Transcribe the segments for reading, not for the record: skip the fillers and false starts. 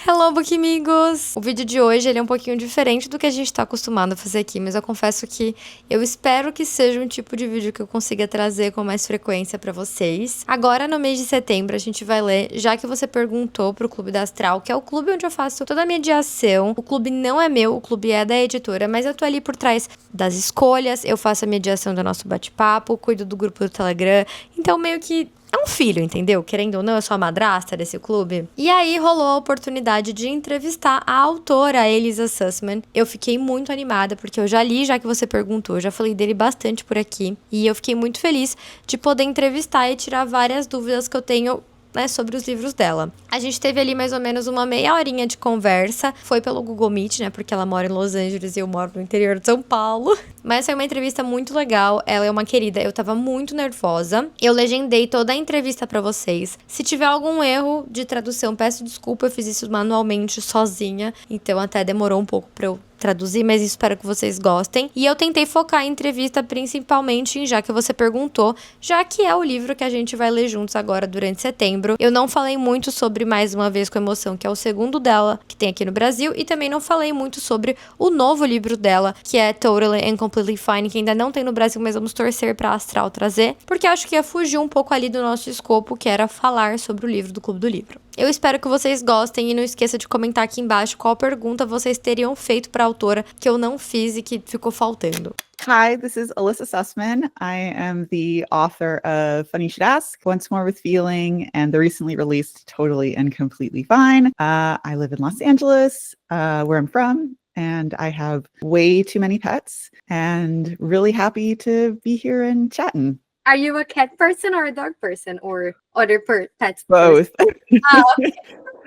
Hello, bookmigos! O vídeo de hoje ele é um pouquinho diferente do que a gente tá acostumado a fazer aqui, mas eu confesso que eu espero que seja um tipo de vídeo que eu consiga trazer com mais frequência pra vocês. Agora, no mês de setembro, a gente vai ler Já que você perguntou pro Clube da Astral, que é o clube onde eu faço toda a mediação. O clube não é meu, o clube é da editora, mas eu tô ali por trás das escolhas, eu faço a mediação do nosso bate-papo, cuido do grupo do Telegram, então meio que é um filho, entendeu? Querendo ou não, eu sou a madrasta desse clube. E aí rolou a oportunidade de entrevistar a autora, a Elissa Sussman. Eu fiquei muito animada, porque eu já li, já que você perguntou, eu já falei dele bastante por aqui. E eu fiquei muito feliz de poder entrevistar e tirar várias dúvidas que eu tenho, né, sobre os livros dela. A gente teve ali mais ou menos uma meia horinha de conversa. Foi pelo Google Meet, né? Porque ela mora em Los Angeles e eu moro no interior de São Paulo. Mas foi uma entrevista muito legal. Ela é uma querida. Eu tava muito nervosa. Eu legendei toda a entrevista pra vocês. Se tiver algum erro de tradução, peço desculpa. Eu fiz isso manualmente, sozinha. Então até demorou um pouco pra eu traduzir, mas espero que vocês gostem. E eu tentei focar a entrevista principalmente em Já que você perguntou, já que é o livro que a gente vai ler juntos agora durante setembro. Eu não falei muito sobre Mais uma vez com Emoção, que é o segundo dela, que tem aqui no Brasil, e também não falei muito sobre o novo livro dela, que é Totally and Completely Fine, que ainda não tem no Brasil, mas vamos torcer pra Astral trazer, porque eu acho que ia fugir um pouco ali do nosso escopo, que era falar sobre o livro do Clube do Livro. Eu espero que vocês gostem e não esqueça de comentar aqui embaixo qual pergunta vocês teriam feito para a autora que eu não fiz e que ficou faltando. Hi, this is Elissa Sussman. I am the author of Funny You Should Ask, Once More with Feeling, and the recently released Totally and Completely Fine. I live in Los Angeles, where I'm from, and I have way too many pets, and really happy to be here and chatting. Are you a cat person or a dog person or other pets? Both. Okay.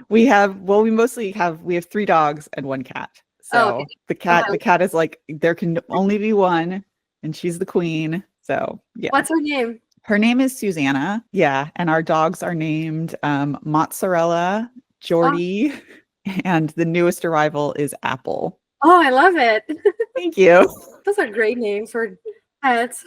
We have 3 dogs and 1 cat. So okay. the cat is like, there can only be one, and she's the queen. So yeah. What's her name? Her name is Susanna. Yeah. And our dogs are named Mozzarella, Jordy, and the newest arrival is Apple. Oh, I love it. Thank you. Those are great names for pets.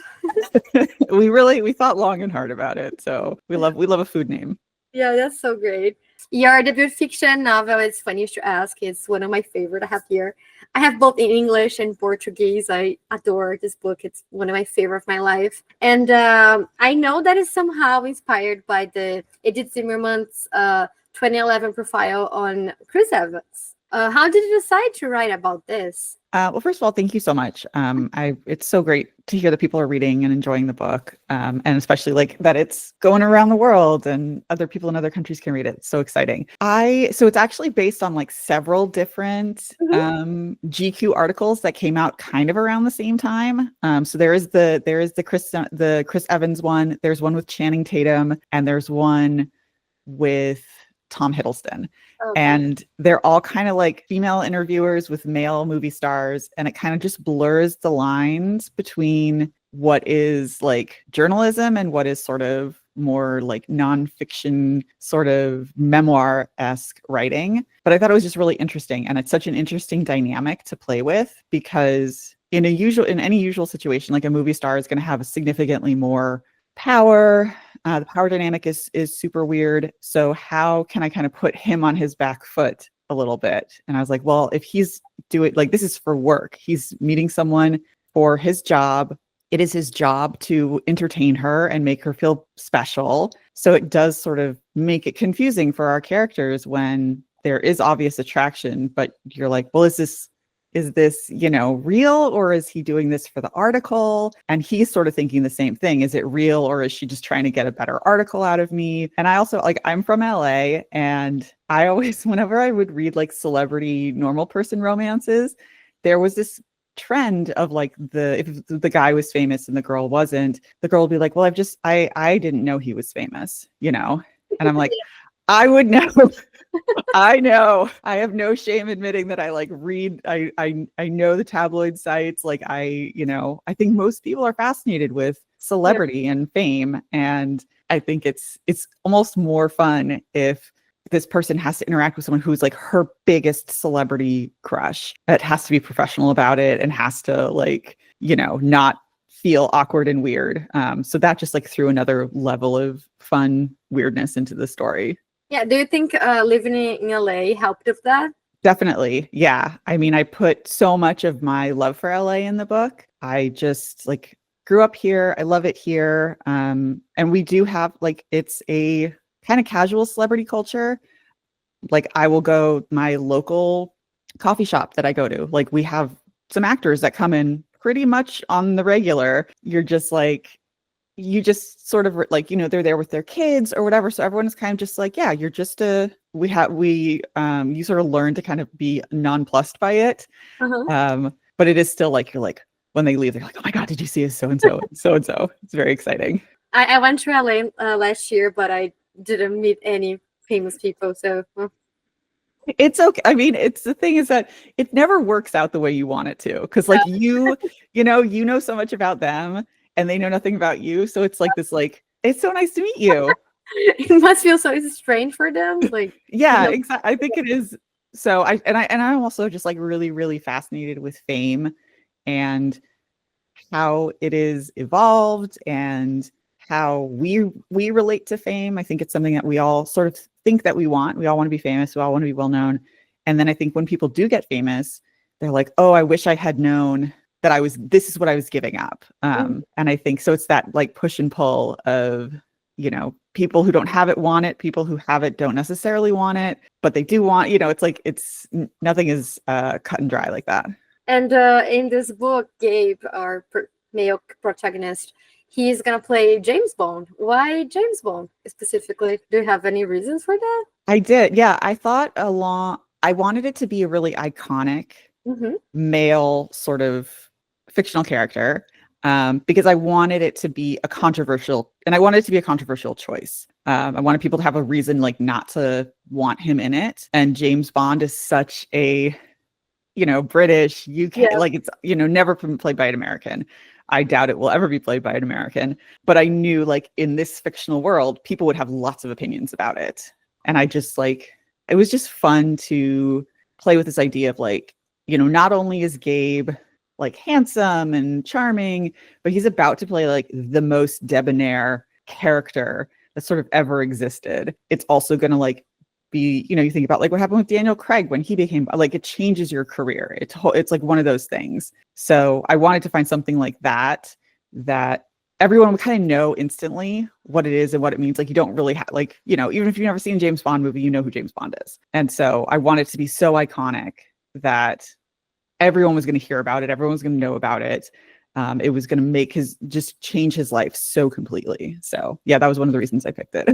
We thought long and hard about it. So we love a food name. Yeah, that's so great. Your debut fiction novel is Funny You Should Ask. It's one of my favorite I have here. I have both in English and Portuguese. I adore this book. It's one of my favorite of my life. And I know that it's somehow inspired by the Edith Zimmerman's 2011 profile on Chris Evans. How did you decide to write about this? Well, first of all, thank you so much. It's so great to hear that people are reading and enjoying the book, and especially like that it's going around the world and other people in other countries can read it. It's so exciting. So it's actually based on like several different GQ articles that came out kind of around the same time. So there is the Chris Evans one. There's one with Channing Tatum, and there's one with Tom Hiddleston. Okay. And they're all kind of like female interviewers with male movie stars. And it kind of just blurs the lines between what is like journalism and what is sort of more like nonfiction, sort of memoir-esque writing. But I thought it was just really interesting. And it's such an interesting dynamic to play with, because in any usual situation, like a movie star is going to have a significantly more power. The power dynamic is super weird. So how can I kind of put him on his back foot a little bit? And I was like, well, if he's doing, like, this is for work. He's meeting someone for his job. It is his job to entertain her and make her feel special. So it does sort of make it confusing for our characters when there is obvious attraction, but you're like, well, is this, real, or is he doing this for the article? And he's sort of thinking the same thing. Is it real, or is she just trying to get a better article out of me? And I also, like, I'm from LA, and I always, whenever I would read like celebrity normal person romances, there was this trend of like if the guy was famous and the girl wasn't, the girl would be like, well, I didn't know he was famous, And I'm like, I would know. I know. I have no shame admitting that I like read. I know the tabloid sites. Like I think most people are fascinated with celebrity and fame, and I think it's almost more fun if this person has to interact with someone who's like her biggest celebrity crush. It has to be professional about it and has to like not feel awkward and weird. So that just like threw another level of fun weirdness into the story. Yeah. Do you think living in LA helped with that? Definitely. Yeah. I mean, I put so much of my love for LA in the book. I just like grew up here. I love it here. And we do have like, it's a kind of casual celebrity culture. Like I will go my local coffee shop that I go to. Like we have some actors that come in pretty much on the regular. You're just like, you just sort of like, you know, they're there with their kids or whatever. So everyone's kind of just like, yeah, you're just you sort of learn to kind of be nonplussed by it. But it is still like, you're like, when they leave, they're like, oh my God, did you see so-and-so, so-and-so? It's very exciting. I went to LA last year, but I didn't meet any famous people. So it's okay. I mean, it's the thing is that it never works out the way you want it to. Cause like you know so much about them and they know nothing about you. So it's like this, like, it's so nice to meet you. It must feel so strange for them. Like, yeah, exactly. I think it is. So I'm also just like really, really fascinated with fame and how it is evolved and how we relate to fame. I think it's something that we all sort of think that we want. We all want to be famous. We all want to be well known. And then I think when people do get famous, they're like, oh, I wish I had known that this is what I was giving up. And I think, so it's that like push and pull of, you know, people who don't have it want it, people who have it don't necessarily want it, but they do want, you know, it's like, nothing is cut and dry like that. And in this book, Gabe, our male protagonist, he's gonna play James Bond. Why James Bond specifically? Do you have any reasons for that? I did. Yeah. I thought I wanted it to be a really iconic male sort of fictional character because I wanted it to be a controversial choice. I wanted people to have a reason like not to want him in it. And James Bond is such a, you know, British, UK, like it's, you know, never been played by an American. I doubt it will ever be played by an American, but I knew like in this fictional world, people would have lots of opinions about it. And I just like, it was just fun to play with this idea of like, you know, not only is Gabe like handsome and charming, but he's about to play like the most debonair character that sort of ever existed. It's also going to like be, you know, you think about like what happened with Daniel Craig when he became like, it changes your career. It's like one of those things. So I wanted to find something like that everyone would kind of know instantly what it is and what it means. Like you don't really have like, you know, even if you've never seen a James Bond movie, you know who James Bond is. And so I wanted it to be so iconic that everyone was going to hear about it. Everyone was going to know about it. It was going to just change his life so completely. So yeah, that was one of the reasons I picked it.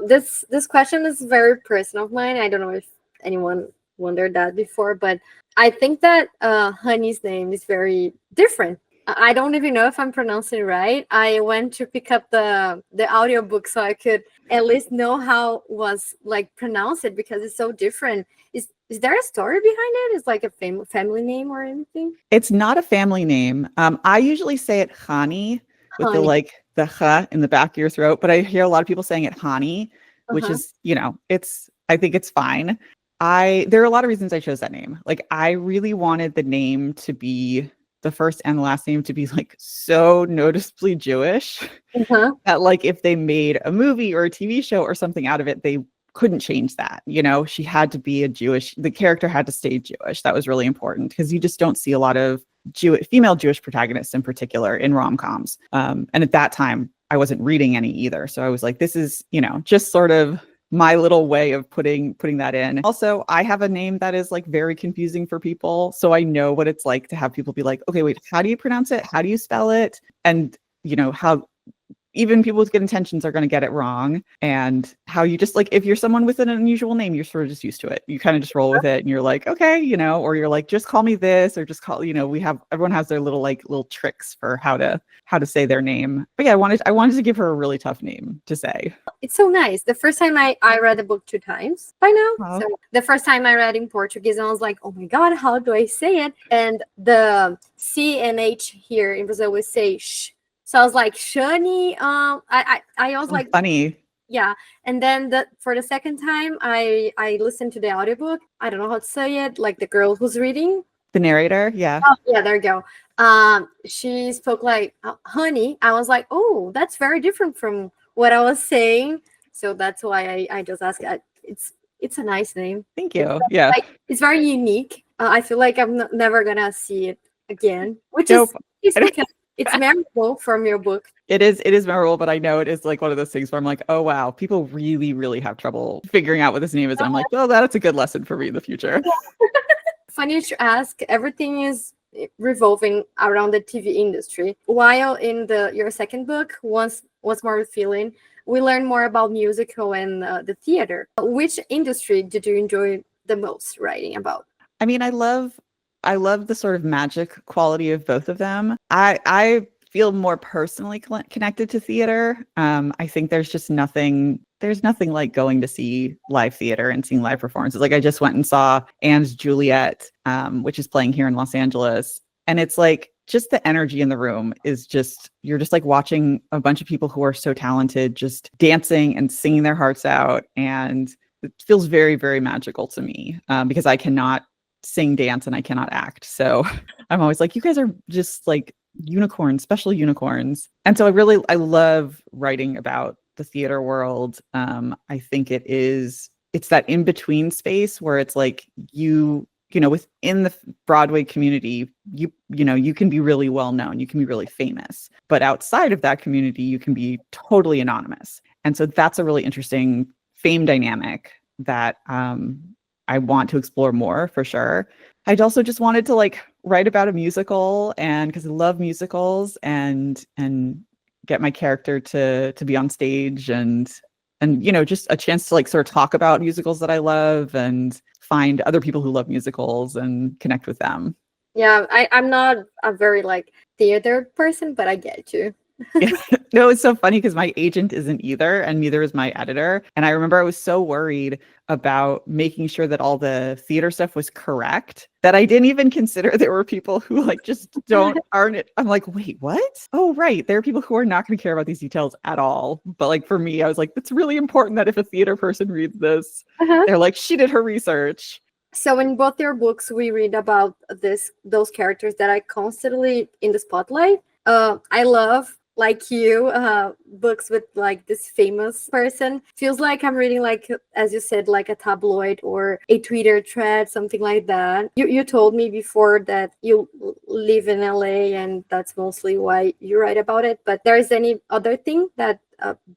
This question is very personal of mine. I don't know if anyone wondered that before, but I think that Honey's name is very different. I don't even know if I'm pronouncing it right. I went to pick up the audiobook so I could at least know how was like pronounced it because it's so different. Is there a story behind it? Is like a family name or anything? It's not a family name. I usually say it Hani with the "h" in the back of your throat, but I hear a lot of people saying it Hani, which is, you know, I think it's fine. There are a lot of reasons I chose that name. Like I really wanted the name to be the first and the last name to be like so noticeably Jewish that like if they made a movie or a TV show or something out of it, they couldn't change that. You know, she had to be the character had to stay Jewish. That was really important because you just don't see a lot of female Jewish protagonists in particular in rom-coms. And at that time I wasn't reading any either. So I was like, this is, you know, just sort of my little way of putting that in. Also, I have a name that is like very confusing for people. So I know what it's like to have people be like, okay, wait, how do you pronounce it? How do you spell it? And you know, how even people with good intentions are going to get it wrong. And how you just like, if you're someone with an unusual name, you're sort of just used to it. You kind of just roll with it and you're like, okay, you know, or you're like, just call me this, or just call, you know, everyone has their little tricks for how to say their name. But yeah, I wanted to give her a really tough name to say. It's so nice. The first time I read the book 2 times by now. Oh. So the first time I read in Portuguese, I was like, oh my God, how do I say it? And the C and H here in Brazil would say sh. So I was like, Shani. I was like, funny. Yeah. And then for the second time, I listened to the audiobook. I don't know how to say it. Like the girl who's reading. The narrator. Yeah. Oh, yeah, there you go. She spoke like honey. I was like, oh, that's very different from what I was saying. So that's why I just asked. It's a nice name. Thank you. Yeah. Like, it's very unique. I feel like I'm never gonna see it again, which Nope. is because it's memorable from your book. It is memorable, but I know it is like one of those things where I'm like, oh wow, people really, really have trouble figuring out what this name is. And I'm like, well, that's a good lesson for me in the future. Funny to ask, everything is revolving around the TV industry. While in your second book, once more feeling, we learn more about musical and the theater. Which industry did you enjoy the most writing about? I mean, I love the sort of magic quality of both of them. I feel more personally connected to theater. I think there's nothing like going to see live theater and seeing live performances. Like I just went and saw Anne's Juliet, which is playing here in Los Angeles. And it's like, just the energy in the room is just, you're just like watching a bunch of people who are so talented, just dancing and singing their hearts out. And it feels very, very magical to me because I cannot sing, dance, and I cannot act. So I'm always like, you guys are just like unicorns, special unicorns. And so I love writing about the theater world. I think it's that in-between space where it's like you know, within the Broadway community, you can be really well known, you can be really famous, but outside of that community, you can be totally anonymous. And so that's a really interesting fame dynamic that I want to explore more for sure. I also just wanted to like write about a musical, and because I love musicals, and get my character to be on stage and you know, just a chance to like sort of talk about musicals that I love and find other people who love musicals and connect with them. Yeah, I'm not a very like theater person, but I get you. No, it's so funny because my agent isn't either, and neither is my editor. And I remember I was so worried about making sure that all the theater stuff was correct that I didn't even consider there were people who like just aren't it. I'm like, wait, what? Oh, right. There are people who are not going to care about these details at all. But like for me, I was like, it's really important that if a theater person reads this, they're like, she did her research. So in both your books, we read about those characters that are constantly in the spotlight. I love, like you, books with like this famous person. Feels like I'm reading, like, as you said, like a tabloid or a Twitter thread, something like that. You told me before that you live in LA and that's mostly why you write about it. But there is any other thing that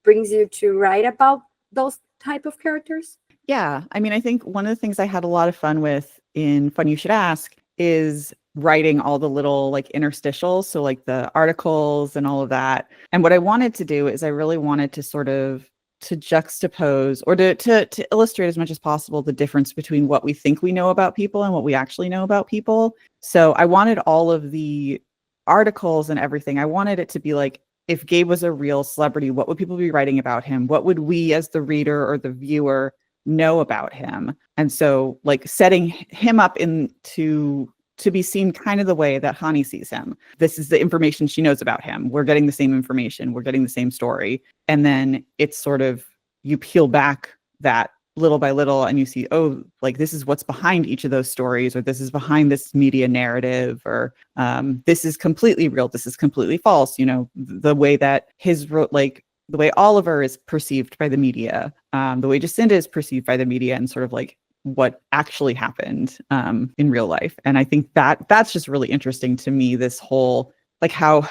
brings you to write about those type of characters? Yeah. I mean, I think one of the things I had a lot of fun with in Fun You Should Ask is writing all the little like interstitials, so like the articles and all of that. And what I wanted to do is I really wanted to sort of to juxtapose or to illustrate as much as possible the difference between what we think we know about people and what we actually know about people. So I wanted all of the articles and everything, I wanted it to be like, if Gabe was a real celebrity, what would people be writing about him? What would we as the reader or the viewer know about him? And so like setting him up to be seen kind of the way that Hani sees him. This is the information she knows about him. We're getting the same information. We're getting the same story. And then it's sort of, you peel back that little by little and you see, oh, like this is what's behind each of those stories, or this is behind this media narrative, or this is completely real. This is completely false. You know, the way that the way Oliver is perceived by the media, the way Jacinda is perceived by the media, and sort of like what actually happened in real life. And I think that's just really interesting to me, this whole, like how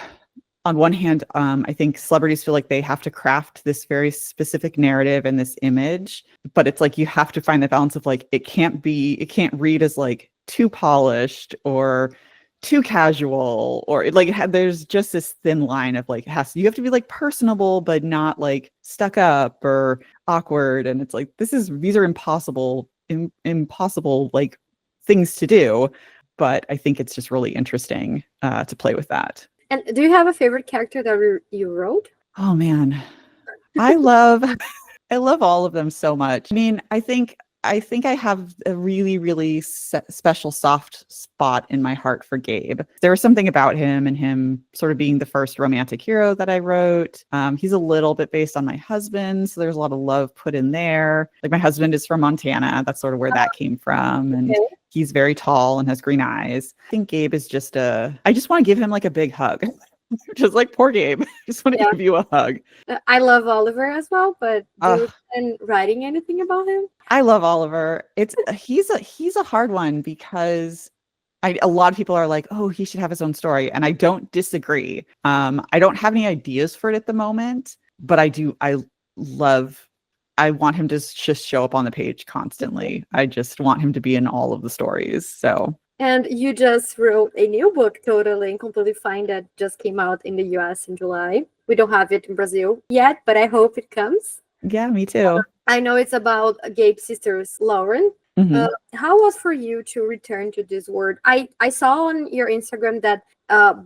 on one hand, I think celebrities feel like they have to craft this very specific narrative and this image, but it's like you have to find the balance of like, it can't read as like too polished or too casual, or there's just this thin line of like, you have to be like personable, but not like stuck up or awkward. And it's like, these are impossible like things to do, but I think it's just really interesting to play with that. And do you have a favorite character that you wrote? Oh man, I love all of them so much. I mean, I think I have a really, really special soft spot in my heart for Gabe. There was something about him and him sort of being the first romantic hero that I wrote. He's a little bit based on my husband, so there's a lot of love put in there. Like my husband is from Montana. That's sort of where that came from. And he's very tall and has green eyes. I think Gabe is I just want to give him like a big hug. Just like, poor Gabe. Just want to Yeah. give you a hug. I love Oliver as well, but do you Ugh. plan writing anything about him? I love Oliver. He's a hard one because a lot of people are like, oh, he should have his own story, and I don't disagree. I don't have any ideas for it at the moment, but I want him to just show up on the page constantly. I just want him to be in all of the stories. So. And you just wrote a new book, Totally and Completely Fine, that just came out in the US in July. We don't have it in Brazil yet, but I hope it comes. Yeah, me too. I know it's about Gabe's sisters, Lauren. Mhm. How was for you to return to this word? I saw on your Instagram that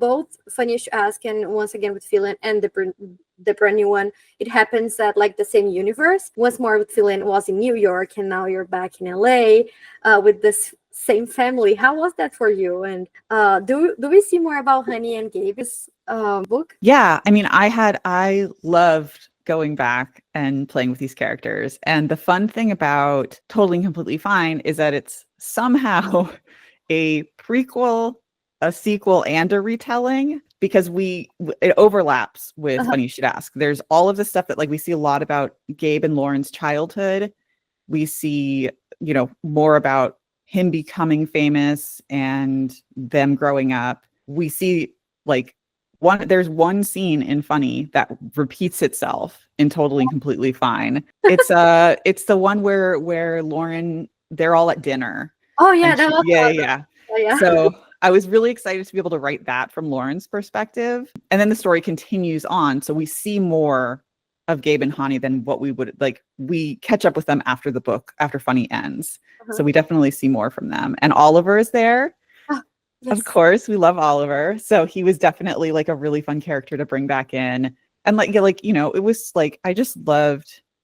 both Funny to Ask and Once Again with Feeling and the brand new one, it happens that like the same universe. Once More with Feeling was in New York, and now you're back in LA with this same family. How was that for you? And do we see more about Honey and Gabe's book? Yeah, I mean, I loved going back and playing with these characters. And the fun thing about Totally and Completely Fine is that it's somehow a prequel, a sequel, and a retelling, because it overlaps with Funny You Should Ask. There's all of the stuff that, like, we see a lot about Gabe and Lauren's childhood. We see, more about him becoming famous and them growing up. We see there's one scene in Funny that repeats itself in Totally and Completely Fine. It's the one where Lauren, they're all at dinner. Oh yeah, that was yeah. Oh, yeah. So I was really excited to be able to write that from Lauren's perspective. And then the story continues on. So we see more of Gabe and Hani than what we would like. We catch up with them after Funny ends. So we definitely see more from them. And Oliver is there. Yes. Of course, we love Oliver. So he was definitely like a really fun character to bring back in. And it was like, I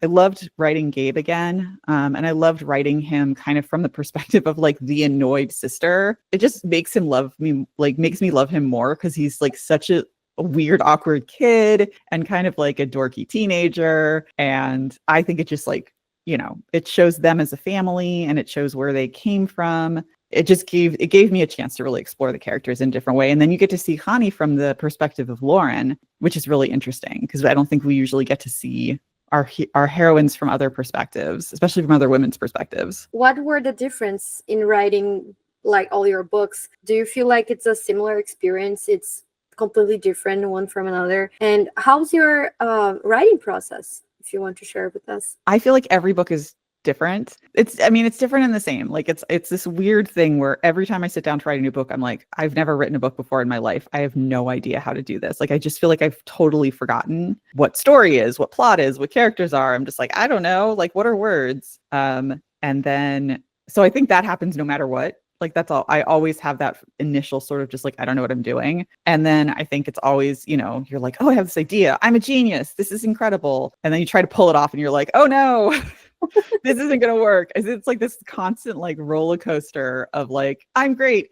loved writing Gabe again. And I loved writing him kind of from the perspective of like the annoyed sister. It just makes me love him more, because he's like such a weird, awkward kid and kind of like a dorky teenager. And I think it just it shows them as a family, and it shows where they came from. It gave me a chance to really explore the characters in a different way. And then you get to see Hani from the perspective of Lauren, which is really interesting, because I don't think we usually get to see our heroines from other perspectives, especially from other women's perspectives. What were the difference in writing like all your books? Do you feel like it's a similar experience? It's completely different one from another? And how's your writing process, if you want to share with us? I feel like every book is different. It's different in the same. Like it's this weird thing where every time I sit down to write a new book, I'm like, I've never written a book before in my life. I have no idea how to do this. Like, I just feel like I've totally forgotten what story is, what plot is, what characters are. I'm just like, I don't know. Like, what are words? And then, so I think that happens no matter what. Like, that's all. I always have that initial sort of just like, I don't know what I'm doing. And then I think it's always, you're like, oh, I have this idea. I'm a genius. This is incredible. And then you try to pull it off and you're like, oh no, this isn't going to work. It's like this constant like roller coaster of like, I'm great.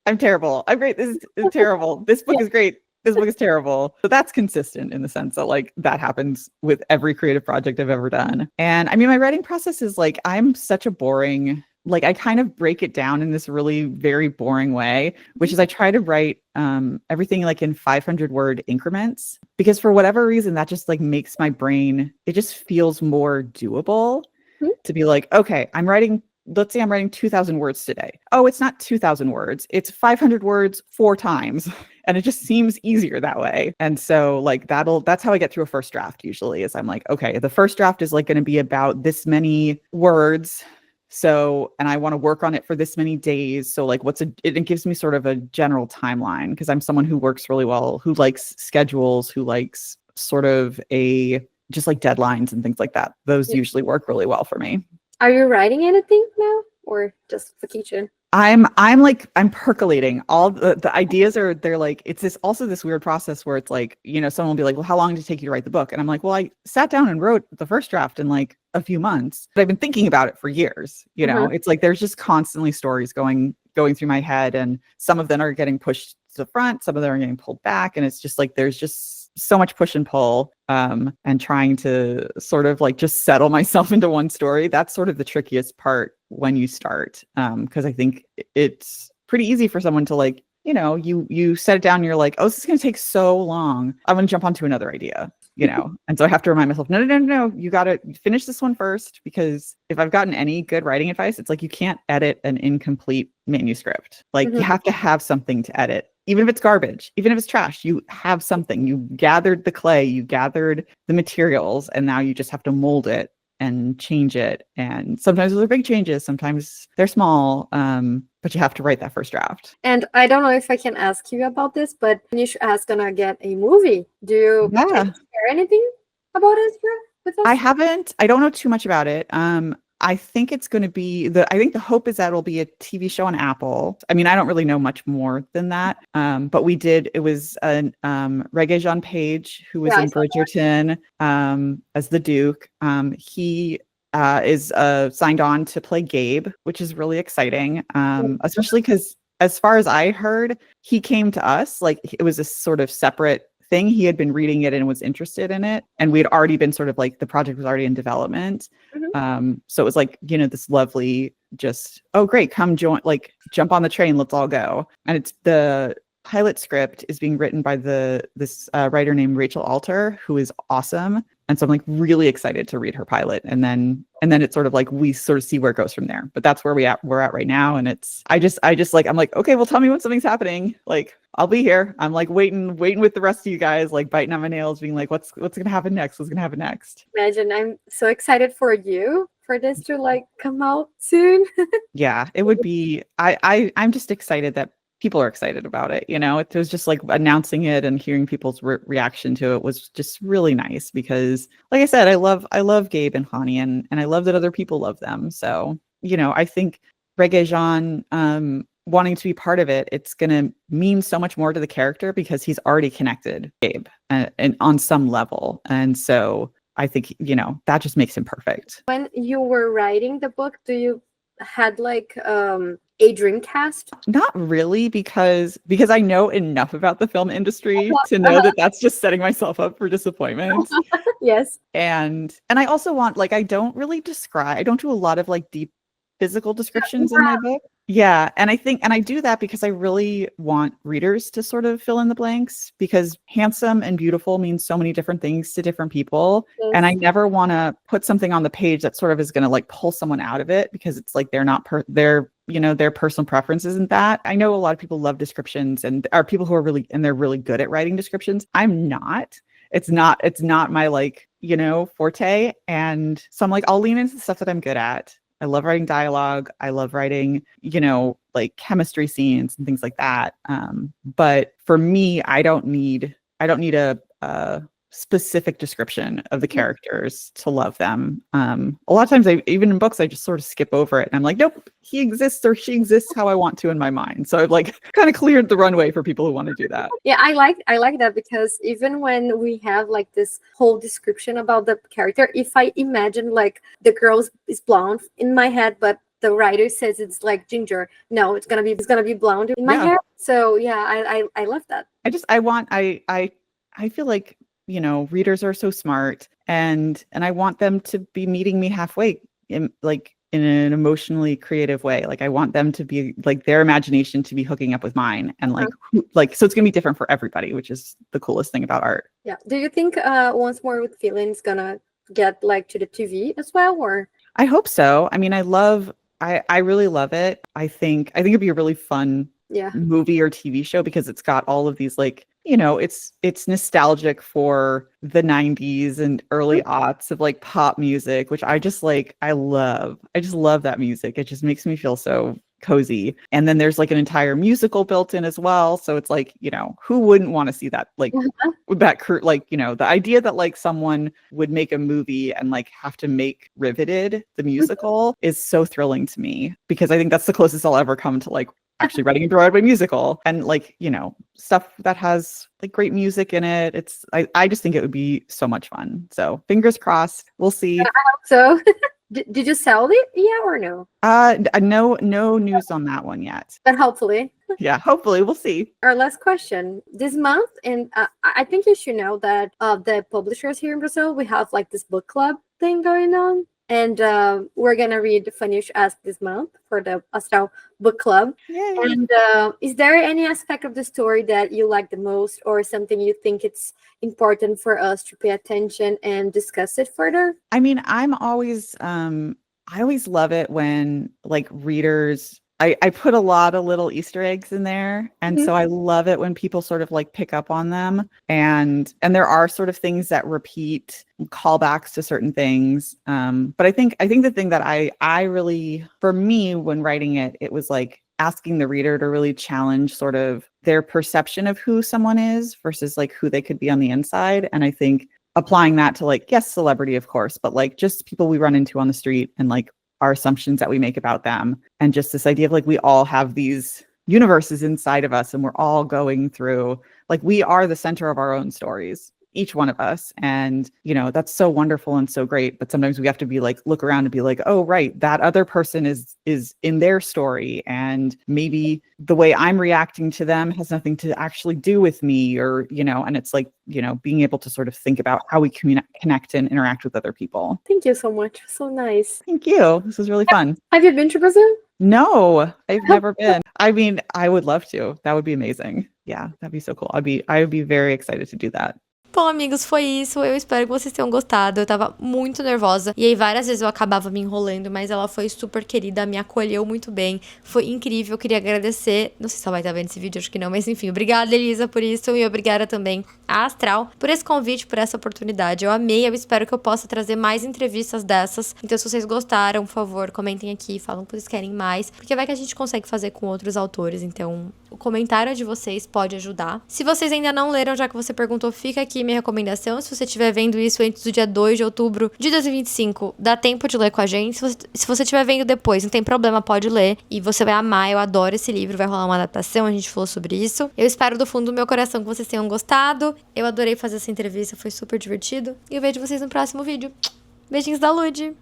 I'm terrible. I'm great. This is terrible. This book is great. This book is terrible. But that's consistent in the sense that like that happens with every creative project I've ever done. And I mean, my writing process is like, I'm such a boring, like I kind of break it down in this really very boring way, which is I try to write everything like in 500 word increments, because for whatever reason, that just like makes my brain, it just feels more doable to be like, okay, let's say I'm writing 2,000 words today. Oh, it's not 2,000 words. It's 500 words 4 times. And it just seems easier that way. And so like that's how I get through a first draft usually, is I'm like, okay, the first draft is like going to be about this many words. So, and I want to work on it for this many days. So like it gives me sort of a general timeline, because I'm someone who works really well, who likes schedules, who likes sort of just like deadlines and things like that. Those usually work really well for me. Are you writing anything now, or just vacation? I'm percolating. All the ideas they're like, it's this weird process where it's like, someone will be like, well, how long did it take you to write the book? And I'm like, well, I sat down and wrote the first draft in like a few months, but I've been thinking about it for years. It's like, there's just constantly stories going through my head, and some of them are getting pushed to the front, some of them are getting pulled back. And it's just like, there's just so much push and pull, and trying to sort of like just settle myself into one story. That's sort of the trickiest part when you start. Because I think it's pretty easy for someone to like, you know, you set it down and you're like, oh, this is going to take so long. I'm going to jump onto another idea, you know? And so I have to remind myself, no, you got to finish this one first, because if I've gotten any good writing advice, it's like, you can't edit an incomplete manuscript. Like you have to have something to edit. Even if it's garbage, even if it's trash, you have something. You gathered the clay, you gathered the materials, and now you just have to mold it and change it. And sometimes those are big changes, sometimes they're small, but you have to write that first draft. And I don't know if I can ask you about this, but Nisha is gonna get a movie. Do you can you share anything about it here with us? I don't know too much about it. I think it's going to be I think the hope is that it'll be a TV show on Apple. I mean, I don't really know much more than that. But it was Regé-Jean Page, who was in Bridgerton, as the Duke. He is signed on to play Gabe, which is really exciting. Especially because, as far as I heard, he came to us, like it was a sort of separate thing. He had been reading it and was interested in it, and we had already been sort of like, the project was already in development. So it was like, you know, this lovely, just, oh great, come join, like jump on the train, let's all go. And it's the pilot script is being written by this writer named Rachel Alter, who is awesome. And so I'm like really excited to read her pilot, and then it's sort of like, we sort of see where it goes from there. But that's where we're at right now. And it's, I just like, I'm like, okay, well, tell me when something's happening. Like, I'll be here. I'm like waiting with the rest of you guys, like biting on my nails, being like, what's gonna happen next? What's gonna happen next? Imagine, I'm so excited for you for this to like come out soon. Yeah, it would be. I'm just excited that people are excited about it. You know, it was just like announcing it and hearing people's reaction to it was just really nice, because like I said, I love Gabe and Hani, and I love that other people love them. So, you know, I think Regé-Jean wanting to be part of it, it's going to mean so much more to the character, because he's already connected Gabe and on some level. And so I think, you know, that just makes him perfect. When you were writing the book, do you had like a dream cast? Not really, because I know enough about the film industry to know that that's just setting myself up for disappointment. Yes. And I also want, like, I don't do a lot of like deep physical descriptions in my book. Yeah. And I do that because I really want readers to sort of fill in the blanks, because handsome and beautiful means so many different things to different people. Yes. And I never want to put something on the page that sort of is going to like pull someone out of it, because it's like their personal preference isn't that. I know a lot of people love descriptions and are people who are they're really good at writing descriptions. I'm not. It's not my like, you know, forte. And so I'm like, I'll lean into the stuff that I'm good at. I love writing dialogue. I love writing, you know, like chemistry scenes and things like that. But for me, I don't need a specific description of the characters to love them. A lot of times, even in books, I just sort of skip over it, and I'm like, nope, he exists or she exists how I want to in my mind. So I've like kind of cleared the runway for people who want to do that. Yeah, I like that, because even when we have like this whole description about the character, if I imagine like the girl is blonde in my head, but the writer says it's like ginger, no, it's gonna be blonde in my head. So yeah, I love that. I feel like, you know, readers are so smart, and I want them to be meeting me halfway in an emotionally creative way. Like I want them to be like, their imagination to be hooking up with mine, and so it's gonna be different for everybody, which is the coolest thing about art. Yeah. Do you think Once More with Feelings gonna get like to the TV as well, or? I hope so. I mean, I really love it. I think it'd be a really fun movie or TV show, because it's got all of these, like, you know, it's nostalgic for the 90s and early aughts of like pop music, which I just love that music. It just makes me feel so cozy. And then there's like an entire musical built in as well. So it's like, you know, who wouldn't want to see that? Like that crew, like, you know, the idea that like someone would make a movie and like have to make Riveted the musical is so thrilling to me, because I think that's the closest I'll ever come to like actually writing a Broadway musical, and like, you know, stuff that has like great music in it. I just think it would be so much fun. So fingers crossed. We'll see. I hope so. Did you sell it yet or no? No news on that one yet. But hopefully. Yeah, hopefully. We'll see. Our last question. This month, and I think you should know that the publishers here in Brazil, we have like this book club thing going on. And we're gonna read the Funniest Ask this month for the Astral Book Club. Yay. And is there any aspect of the story that you like the most, or something you think it's important for us to pay attention and discuss it further? I mean, I always love it when like readers, I put a lot of little Easter eggs in there. And so I love it when people sort of like pick up on them. And there are sort of things that repeat, callbacks to certain things. But I think the thing that I really, for me, when writing it, it was like asking the reader to really challenge sort of their perception of who someone is versus like who they could be on the inside. And I think applying that to like, yes, celebrity, of course, but like just people we run into on the street and like our assumptions that we make about them. And just this idea of like, we all have these universes inside of us and we're all going through, like we are the center of our own stories, each one of us. And, you know, that's so wonderful and so great. But sometimes we have to be like, look around and be like, oh, right, that other person is in their story. And maybe the way I'm reacting to them has nothing to actually do with me, or, you know, and it's like, you know, being able to sort of think about how we connect and interact with other people. Thank you so much. So nice. Thank you. This was really fun. Have you been to Brazil? No, I've never been. I mean, I would love to. That would be amazing. Yeah, that'd be so cool. I would be very excited to do that. Bom, amigos, foi isso. Eu espero que vocês tenham gostado. Eu tava muito nervosa. E aí, várias vezes eu acabava me enrolando, mas ela foi super querida, me acolheu muito bem. Foi incrível. Eu queria agradecer. Não sei se ela vai estar vendo esse vídeo, acho que não, mas enfim. Obrigada, Elisa, por isso. E obrigada também à Astral por esse convite, por essa oportunidade. Eu amei. Eu espero que eu possa trazer mais entrevistas dessas. Então, se vocês gostaram, por favor, comentem aqui. Falam que vocês querem mais. Porque vai que a gente consegue fazer com outros autores. Então, o comentário de vocês pode ajudar. Se vocês ainda não leram, já que você perguntou, fica aqui minha recomendação. Se você estiver vendo isso antes do dia 2 de outubro de 2025, dá tempo de ler com a gente. Se você estiver vendo depois, não tem problema, pode ler. E você vai amar, eu adoro esse livro, vai rolar uma adaptação, a gente falou sobre isso. Eu espero do fundo do meu coração que vocês tenham gostado. Eu adorei fazer essa entrevista, foi super divertido. E eu vejo vocês no próximo vídeo. Beijinhos da Lud!